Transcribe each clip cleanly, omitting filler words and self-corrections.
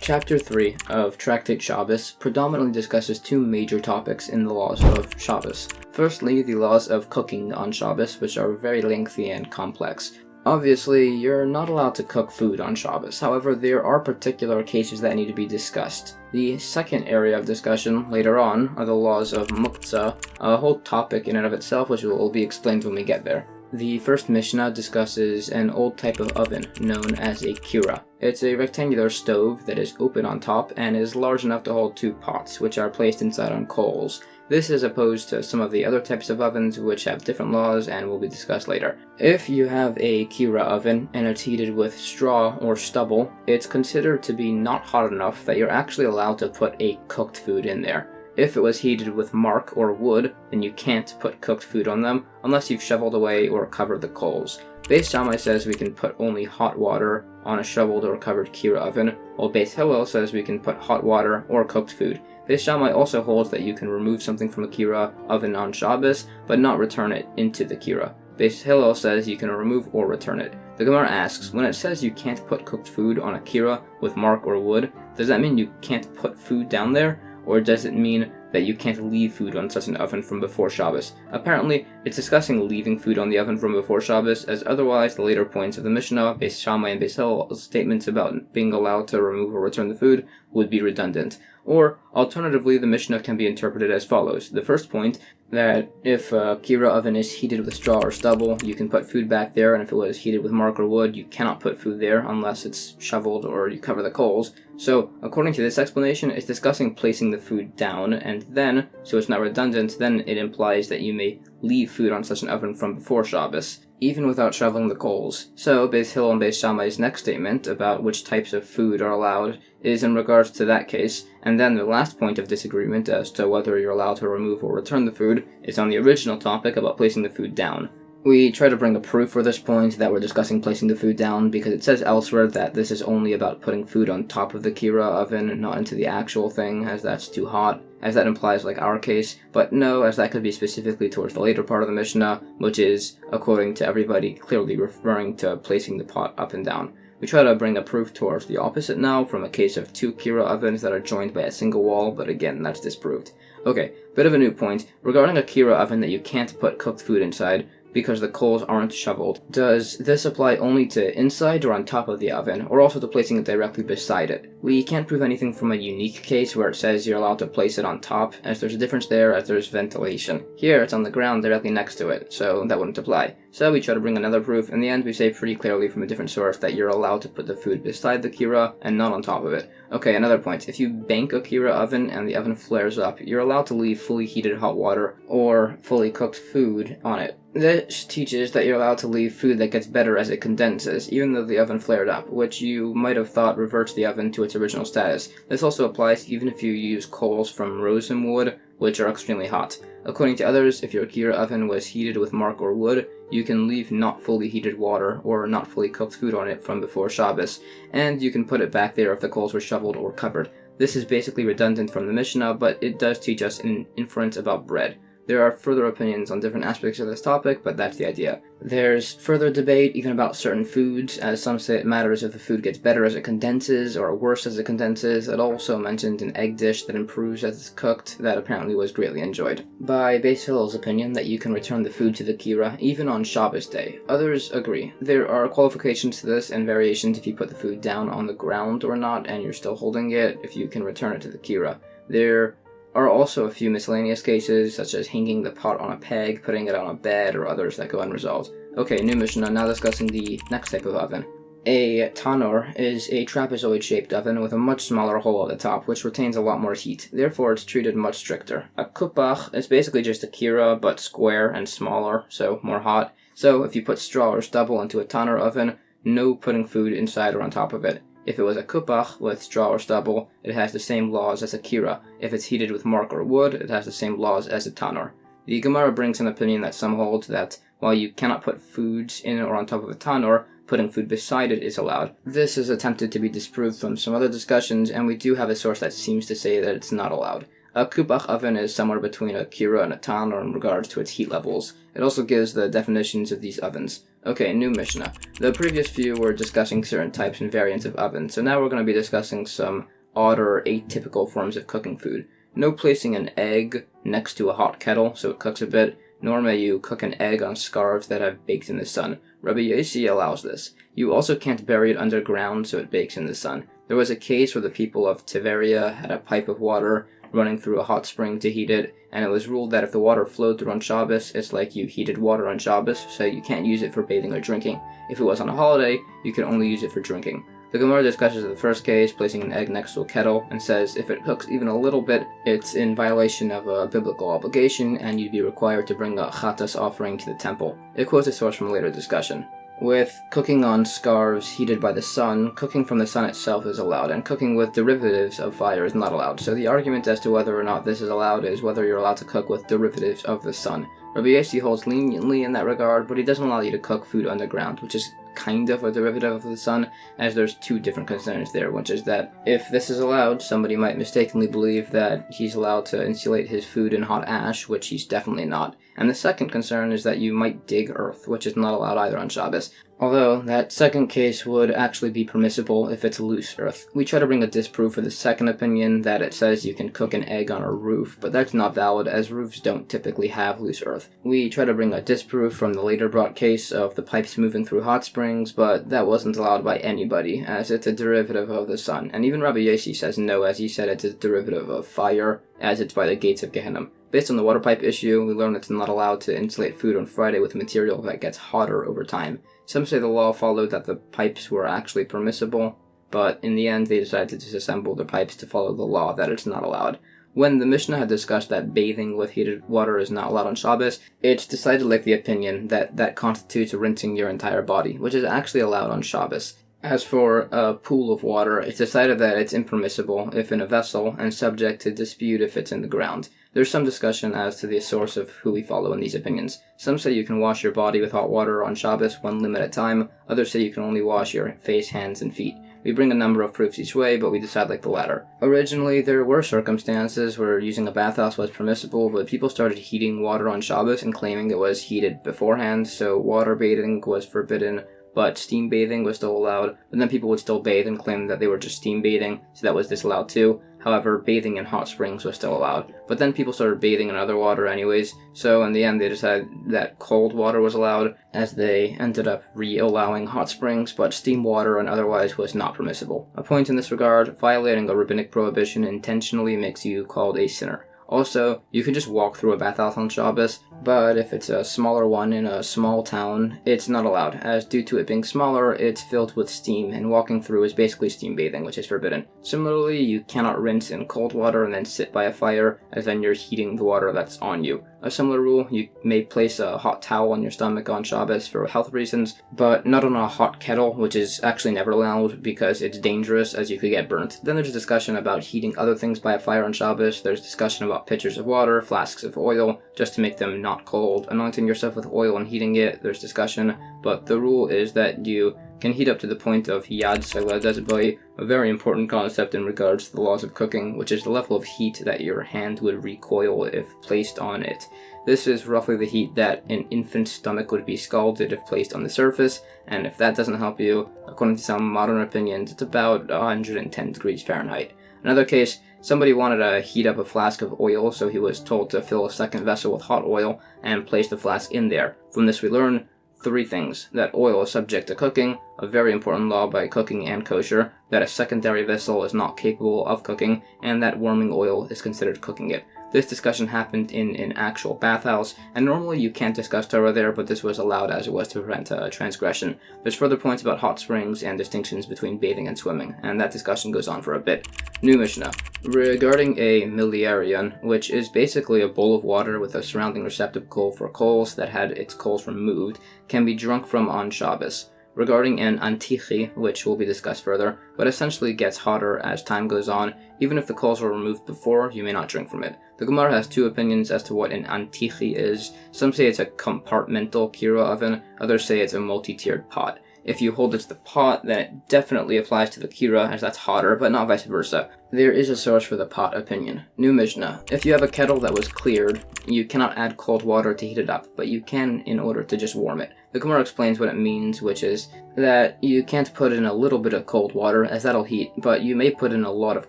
Chapter 3 of Tractate Shabbos predominantly discusses two major topics in the laws of Shabbos. Firstly, the laws of cooking on Shabbos, which are very lengthy and complex. Obviously, you're not allowed to cook food on Shabbos, however, there are particular cases that need to be discussed. The second area of discussion later on are the laws of Muktzeh, a whole topic in and of itself which will be explained when we get there. The first Mishnah discusses an old type of oven known as a kira. It's a rectangular stove that is open on top and is large enough to hold two pots, which are placed inside on coals. This is opposed to some of the other types of ovens which have different laws and will be discussed later. If you have a kira oven and it's heated with straw or stubble, it's considered to be not hot enough that you're actually allowed to put a cooked food in there. If it was heated with mark or wood, then you can't put cooked food on them unless you've shoveled away or covered the coals. Beis Shammai says we can put only hot water on a shoveled or covered kira oven, while Beis Hillel says we can put hot water or cooked food. Beis Shammai also holds that you can remove something from a kira oven on Shabbos, but not return it into the kira. Beis Hillel says you can remove or return it. The Gemara asks, when it says you can't put cooked food on a kira with mark or wood, does that mean you can't put food down there? Or does it mean that you can't leave food on such an oven from before Shabbos? Apparently, it's discussing leaving food on the oven from before Shabbos, as otherwise the later points of the Mishnah, Beis Shammai and Beis Hillel's statements about being allowed to remove or return the food would be redundant. Or, alternatively, the Mishnah can be interpreted as follows. The first point, that if a kira oven is heated with straw or stubble, you can put food back there, and if it was heated with mark or wood, you cannot put food there unless it's shoveled or you cover the coals. So, according to this explanation, it's discussing placing the food down, and then, so it's not redundant, then it implies that you may leave food on such an oven from before Shabbos, even without shoveling the coals. So, Beis Hillel and Beis Shammai's next statement about which types of food are allowed is in regards to that case, and then the last point of disagreement as to whether you're allowed to remove or return the food is on the original topic about placing the food down. We try to bring a proof for this point that we're discussing placing the food down because it says elsewhere that this is only about putting food on top of the kira oven and not into the actual thing, as that's too hot, as that implies like our case, but no, as that could be specifically towards the later part of the Mishnah, which is, according to everybody, clearly referring to placing the pot up and down. We try to bring a proof towards the opposite now from a case of two kira ovens that are joined by a single wall, but again, that's disproved. Okay, bit of a new point. Regarding a kira oven that you can't put cooked food inside, because the coals aren't shoveled. Does this apply only to inside or on top of the oven, or also to placing it directly beside it? We can't prove anything from a unique case where it says you're allowed to place it on top, as there's a difference there as there's ventilation. Here, it's on the ground directly next to it, so that wouldn't apply. So we try to bring another proof. In the end, we say pretty clearly from a different source that you're allowed to put the food beside the kira and not on top of it. Okay, another point. If you bank a kira oven and the oven flares up, you're allowed to leave fully heated hot water or fully cooked food on it. This teaches that you're allowed to leave food that gets better as it condenses, even though the oven flared up, which you might have thought reverts the oven to its original status. This also applies even if you use coals from rosenwood, which are extremely hot. According to others, if your kira oven was heated with mark or wood, you can leave not fully heated water or not fully cooked food on it from before Shabbos, and you can put it back there if the coals were shoveled or covered. This is basically redundant from the Mishnah, but it does teach us an inference about bread. There are further opinions on different aspects of this topic, but that's the idea. There's further debate even about certain foods, as some say it matters if the food gets better as it condenses or worse as it condenses. It also mentioned an egg dish that improves as it's cooked that apparently was greatly enjoyed. By Beis Hillel's opinion that you can return the food to the kira even on Shabbos day. Others agree. There are qualifications to this and variations if you put the food down on the ground or not and you're still holding it, if you can return it to the kira. There are also a few miscellaneous cases, such as hanging the pot on a peg, putting it on a bed, or others that go unresolved. Okay, new Mishnah, now discussing the next type of oven. A tanur is a trapezoid-shaped oven with a much smaller hole at the top, which retains a lot more heat. Therefore, it's treated much stricter. A kupach is basically just a kira, but square and smaller, so more hot. So, if you put straw or stubble into a tanur oven, no putting food inside or on top of it. If it was a kupach with straw or stubble, it has the same laws as a kira. If it's heated with mark or wood, it has the same laws as a tanur. The Gemara brings an opinion that some hold that while you cannot put foods in or on top of a tanur, putting food beside it is allowed. This is attempted to be disproved from some other discussions, and we do have a source that seems to say that it's not allowed. A kupach oven is somewhere between a kira and a tanur in regards to its heat levels. It also gives the definitions of these ovens. Okay, new Mishnah. The previous few were discussing certain types and variants of oven, so now we're going to be discussing some odd or atypical forms of cooking food. No placing an egg next to a hot kettle so it cooks a bit, nor may you cook an egg on scarves that have baked in the sun. Rabbi Yossi allows this. You also can't bury it underground so it bakes in the sun. There was a case where the people of Tiberia had a pipe of water running through a hot spring to heat it, and it was ruled that if the water flowed through on Shabbos, it's like you heated water on Shabbos, so you can't use it for bathing or drinking. If it was on a holiday, you could only use it for drinking. The Gemara discusses the first case, placing an egg next to a kettle, and says if it cooks even a little bit, it's in violation of a biblical obligation, and you'd be required to bring a chatas offering to the temple. It quotes a source from a later discussion. With cooking on scarves heated by the sun, cooking from the sun itself is allowed, and cooking with derivatives of fire is not allowed. So the argument as to whether or not this is allowed is whether you're allowed to cook with derivatives of the sun. Rabbi Yossi holds leniently in that regard, but he doesn't allow you to cook food underground, which is kind of a derivative of the sun, as there's two different concerns there, which is that if this is allowed, somebody might mistakenly believe that he's allowed to insulate his food in hot ash, which he's definitely not. And the second concern is that you might dig earth, which is not allowed either on Shabbos. Although, that second case would actually be permissible if it's loose earth. We try to bring a disproof for the second opinion that it says you can cook an egg on a roof, but that's not valid as roofs don't typically have loose earth. We try to bring a disproof from the later brought case of the pipes moving through hot springs, but that wasn't allowed by anybody, as it's a derivative of the sun. And even Rabbi Yossi says no, as he said it's a derivative of fire, as it's by the gates of Gehenna. Based on the water pipe issue, we learned it's not allowed to insulate food on Friday with material that gets hotter over time. Some say the law followed that the pipes were actually permissible, but in the end they decided to disassemble the pipes to follow the law that it's not allowed. When the Mishnah had discussed that bathing with heated water is not allowed on Shabbos, it's decided to like the opinion that that constitutes rinsing your entire body, which is actually allowed on Shabbos. As for a pool of water, it's decided that it's impermissible if in a vessel and subject to dispute if it's in the ground. There's some discussion as to the source of who we follow in these opinions. Some say you can wash your body with hot water on Shabbos 1 limb at a time, others say you can only wash your face, hands, and feet. We bring a number of proofs each way, but we decide like the latter. Originally, there were circumstances where using a bathhouse was permissible, but people started heating water on Shabbos and claiming it was heated beforehand, so water bathing was forbidden, but steam bathing was still allowed. But then people would still bathe and claim that they were just steam bathing, so that was disallowed too. However, bathing in hot springs was still allowed. But then people started bathing in other water anyways, so in the end they decided that cold water was allowed, as they ended up re-allowing hot springs, but steam water and otherwise was not permissible. A point in this regard, violating a rabbinic prohibition intentionally makes you called a sinner. Also, you can just walk through a bathhouse on Shabbos, but if it's a smaller one in a small town, it's not allowed, as due to it being smaller, it's filled with steam, and walking through is basically steam bathing, which is forbidden. Similarly, you cannot rinse in cold water and then sit by a fire, as then you're heating the water that's on you. A similar rule, you may place a hot towel on your stomach on Shabbos for health reasons, but not on a hot kettle, which is actually never allowed because it's dangerous as you could get burnt. Then there's a discussion about heating other things by a fire on Shabbos. There's discussion about pitchers of water, flasks of oil, just to make them not cold. Anointing yourself with oil and heating it, there's discussion, but the rule is that you can heat up to the point of yad saladazbai, a very important concept in regards to the laws of cooking, which is the level of heat that your hand would recoil if placed on it. This is roughly the heat that an infant's stomach would be scalded if placed on the surface, and if that doesn't help you, according to some modern opinions, it's about 110 degrees Fahrenheit. Another case, somebody wanted to heat up a flask of oil, so he was told to fill a second vessel with hot oil and place the flask in there. From this we learn 3 things: that oil is subject to cooking, a very important law by cooking and kosher, that a secondary vessel is not capable of cooking, and that warming oil is considered cooking it. This discussion happened in an actual bathhouse, and normally you can't discuss Torah there, but this was allowed as it was to prevent a transgression. There's further points about hot springs and distinctions between bathing and swimming, and that discussion goes on for a bit. New Mishnah. Regarding a miliarion, which is basically a bowl of water with a surrounding receptacle for coals that had its coals removed, can be drunk from on Shabbos. Regarding an antichi, which will be discussed further, but essentially gets hotter as time goes on. Even if the coals were removed before, you may not drink from it. The Gemara has 2 opinions as to what an antichi is. Some say it's a compartmental kira oven, others say it's a multi-tiered pot. If you hold it to the pot, then it definitely applies to the kira, as that's hotter, but not vice versa. There is a source for the pot opinion. New Mishnah. If you have a kettle that was cleared, you cannot add cold water to heat it up, but you can in order to just warm it. The Gemara explains what it means, which is that you can't put in a little bit of cold water, as that'll heat, but you may put in a lot of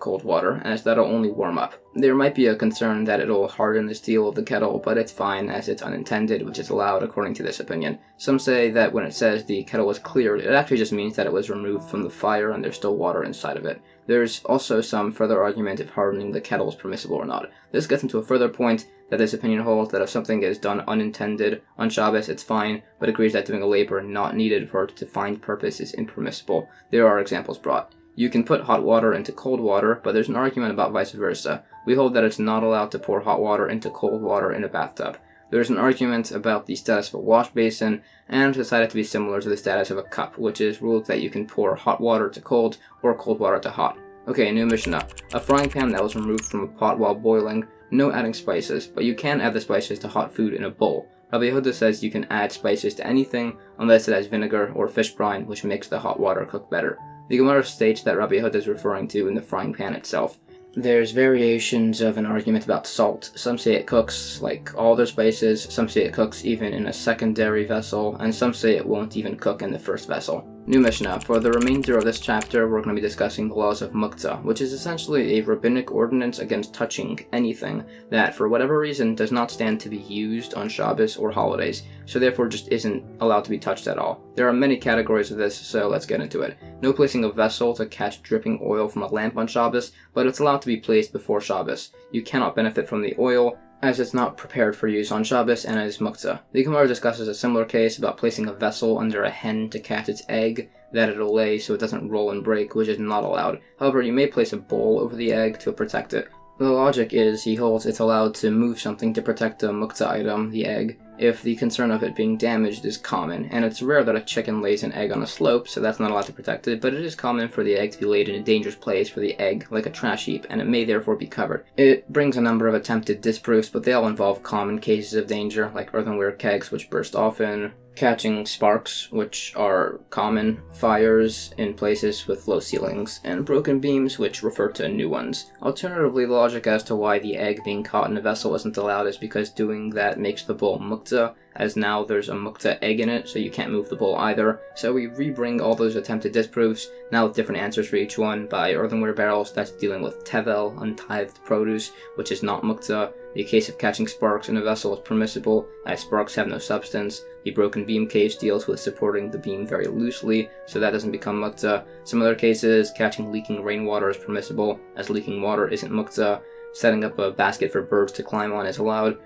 cold water, as that'll only warm up. There might be a concern that it'll harden the steel of the kettle, but it's fine, as it's unintended, which is allowed according to this opinion. Some say that when it says the kettle was cleared, it actually just means that it was removed from the fire and there's still water inside of it. There's also some further argument if hardening the kettle is permissible or not. This gets into a further point that this opinion holds that if something is done unintended on Shabbos, it's fine, but agrees that doing a labor not needed for a defined purpose is impermissible. There are examples brought. You can put hot water into cold water, but there's an argument about vice versa. We hold that it's not allowed to pour hot water into cold water in a bathtub. There's an argument about the status of a wash basin, and decided to be similar to the status of a cup, which is ruled that you can pour hot water to cold, or cold water to hot. Okay, new Mishnah. A frying pan that was removed from a pot while boiling, no adding spices, but you can add the spices to hot food in a bowl. Rabbi Yehuda says you can add spices to anything unless it has vinegar or fish brine, which makes the hot water cook better. The Gemara states that Rabbi Yehuda is referring to in the frying pan itself. There's variations of an argument about salt. Some say it cooks like all their spices, some say it cooks even in a secondary vessel, and some say it won't even cook in the first vessel. New Mishnah. For the remainder of this chapter, we're going to be discussing the laws of Muktzeh, which is essentially a rabbinic ordinance against touching anything that, for whatever reason, does not stand to be used on Shabbos or holidays, so therefore just isn't allowed to be touched at all. There are many categories of this, so let's get into it. No placing a vessel to catch dripping oil from a lamp on Shabbos, but it's allowed to be placed before Shabbos. You cannot benefit from the oil, as it's not prepared for use on Shabbos and is Muktzeh. The Gemara discusses a similar case about placing a vessel under a hen to catch its egg that it'll lay so it doesn't roll and break, which is not allowed. However, you may place a bowl over the egg to protect it. The logic is, he holds it's allowed to move something to protect the Muktzeh item, the egg, if the concern of it being damaged is common, and it's rare that a chicken lays an egg on a slope, so that's not allowed to protect it, but it is common for the egg to be laid in a dangerous place for the egg, like a trash heap, and it may therefore be covered. It brings a number of attempted disproofs, but they all involve common cases of danger, like earthenware kegs which burst often, catching sparks, which are common, fires in places with low ceilings, and broken beams, which refer to new ones. Alternatively, the logic as to why the egg being caught in a vessel isn't allowed is because doing that makes the bowl Muktzeh, as now there's a Muktzeh egg in it, so you can't move the bowl either. So we rebring all those attempted disproofs, now with different answers for each one, by earthenware barrels, that's dealing with tevel, untithed produce, which is not Muktzeh. The case of catching sparks in a vessel is permissible, as sparks have no substance. The broken beam case deals with supporting the beam very loosely, so that doesn't become Muktzeh. Some other cases, catching leaking rainwater is permissible, as leaking water isn't Muktzeh. Setting up a basket for birds to climb on is allowed,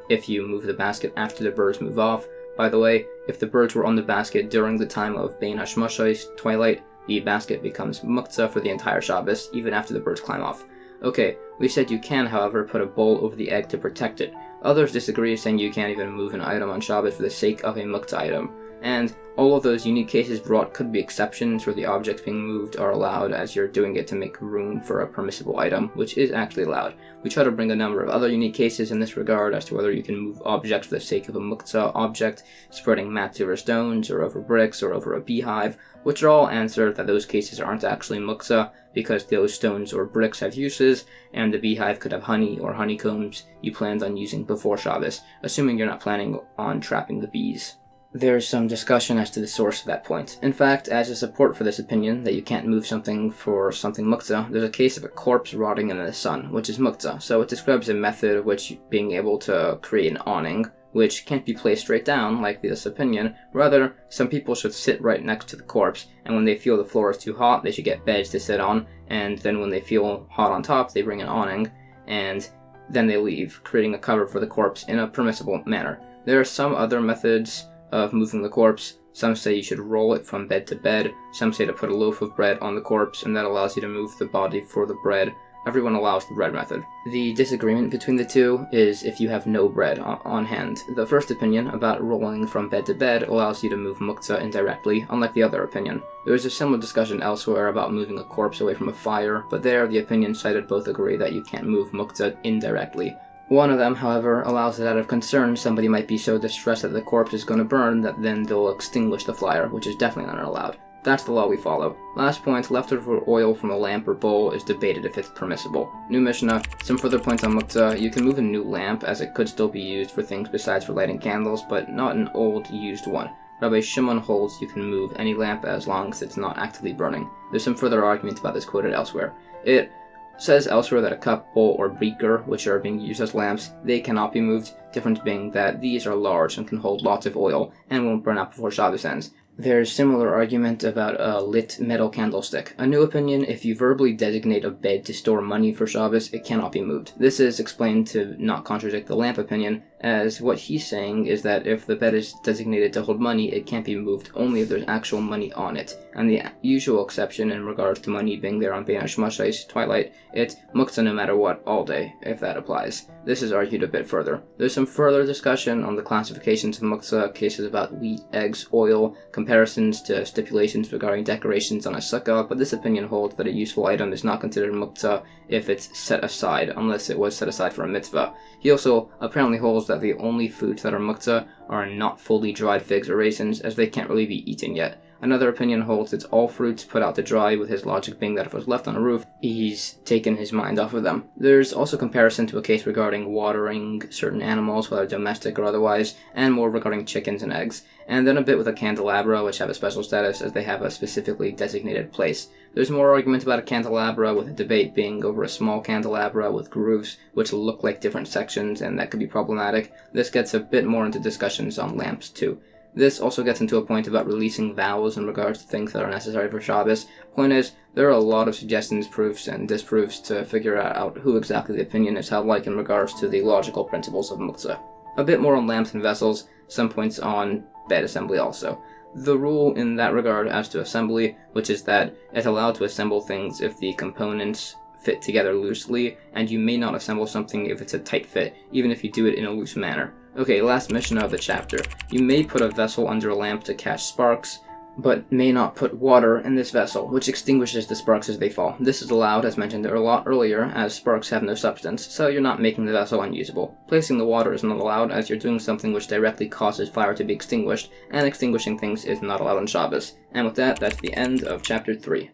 if you move the basket after the birds move off. By the way, if the birds were on the basket during the time of Bein Hashmashos, twilight, the basket becomes Muktzeh for the entire Shabbos, even after the birds climb off. Okay, we said you can, however, put a bowl over the egg to protect it. Others disagree, saying you can't even move an item on Shabbos for the sake of a Muktzeh item. And all of those unique cases brought could be exceptions where the objects being moved are allowed as you're doing it to make room for a permissible item, which is actually allowed. We try to bring a number of other unique cases in this regard as to whether you can move objects for the sake of a Muktzeh object, spreading mats over stones, or over bricks, or over a beehive, which are all answered that those cases aren't actually Muktzeh, because those stones or bricks have uses, and the beehive could have honey or honeycombs you planned on using before Shabbos, assuming you're not planning on trapping the bees. There's some discussion as to the source of that point. In fact, as a support for this opinion, that you can't move something for something Muktzeh, there's a case of a corpse rotting in the sun, which is Muktzeh. So it describes a method of which being able to create an awning, which can't be placed straight down, like this opinion. Rather, some people should sit right next to the corpse, and when they feel the floor is too hot, they should get beds to sit on, and then when they feel hot on top, they bring an awning, and then they leave, creating a cover for the corpse in a permissible manner. There are some other methods of moving the corpse. Some say you should roll it from bed to bed. Some say to put a loaf of bread on the corpse, and that allows you to move the body for the bread. Everyone allows the bread method. The disagreement between the two is if you have no bread on hand. The first opinion, about rolling from bed to bed, allows you to move Muktzeh indirectly, unlike the other opinion. There is a similar discussion elsewhere about moving a corpse away from a fire, but there the opinions cited both agree that you can't move Muktzeh indirectly. One of them, however, allows it out of concern somebody might be so distressed that the corpse is going to burn that then they'll extinguish the fire, which is definitely not allowed. That's the law we follow. Last point, leftover oil from a lamp or bowl is debated if it's permissible. New Mishnah, some further points on Muktzeh. You can move a new lamp, as it could still be used for things besides for lighting candles, but not an old, used one. Rabbi Shimon holds you can move any lamp as long as it's not actively burning. There's some further argument about this quoted elsewhere. It says elsewhere that a cup, bowl, or beaker, which are being used as lamps, they cannot be moved, difference being that these are large and can hold lots of oil and won't burn out before Shabbos ends. There's similar argument about a lit metal candlestick. A new opinion, if you verbally designate a bed to store money for Shabbos, it cannot be moved. This is explained to not contradict the lamp opinion, as what he's saying is that if the bed is designated to hold money, it can't be moved only if there's actual money on it. And the usual exception in regards to money being there on Bein HaShmashos, twilight, it's Muktzeh no matter what, all day, if that applies. This is argued a bit further. There's some further discussion on the classifications of Muktzeh, cases about wheat, eggs, oil, comparisons to stipulations regarding decorations on a sukkah, but this opinion holds that a useful item is not considered Muktzeh if it's set aside, unless it was set aside for a mitzvah. He also apparently holds that the only foods that are Muktzeh are not fully dried figs or raisins, as they can't really be eaten yet. Another opinion holds it's all fruits put out to dry, with his logic being that if it was left on a roof, he's taken his mind off of them. There's also comparison to a case regarding watering certain animals, whether domestic or otherwise, and more regarding chickens and eggs. And then a bit with a candelabra, which have a special status as they have a specifically designated place. There's more argument about a candelabra, with a debate being over a small candelabra with grooves, which look like different sections, and that could be problematic. This gets a bit more into discussions on lamps too. This also gets into a point about releasing vows in regards to things that are necessary for Shabbos. Point is, there are a lot of suggestions, proofs, and disproofs to figure out who exactly the opinion is held like in regards to the logical principles of Muktzeh. A bit more on lamps and vessels, some points on bed assembly also. The rule in that regard as to assembly, which is that it's allowed to assemble things if the components fit together loosely, and you may not assemble something if it's a tight fit, even if you do it in a loose manner. Okay, last mission of the chapter. You may put a vessel under a lamp to catch sparks, but may not put water in this vessel, which extinguishes the sparks as they fall. This is allowed, as mentioned a lot earlier, as sparks have no substance, so you're not making the vessel unusable. Placing the water is not allowed, as you're doing something which directly causes fire to be extinguished, and extinguishing things is not allowed on Shabbos. And with that, that's the end of chapter 3.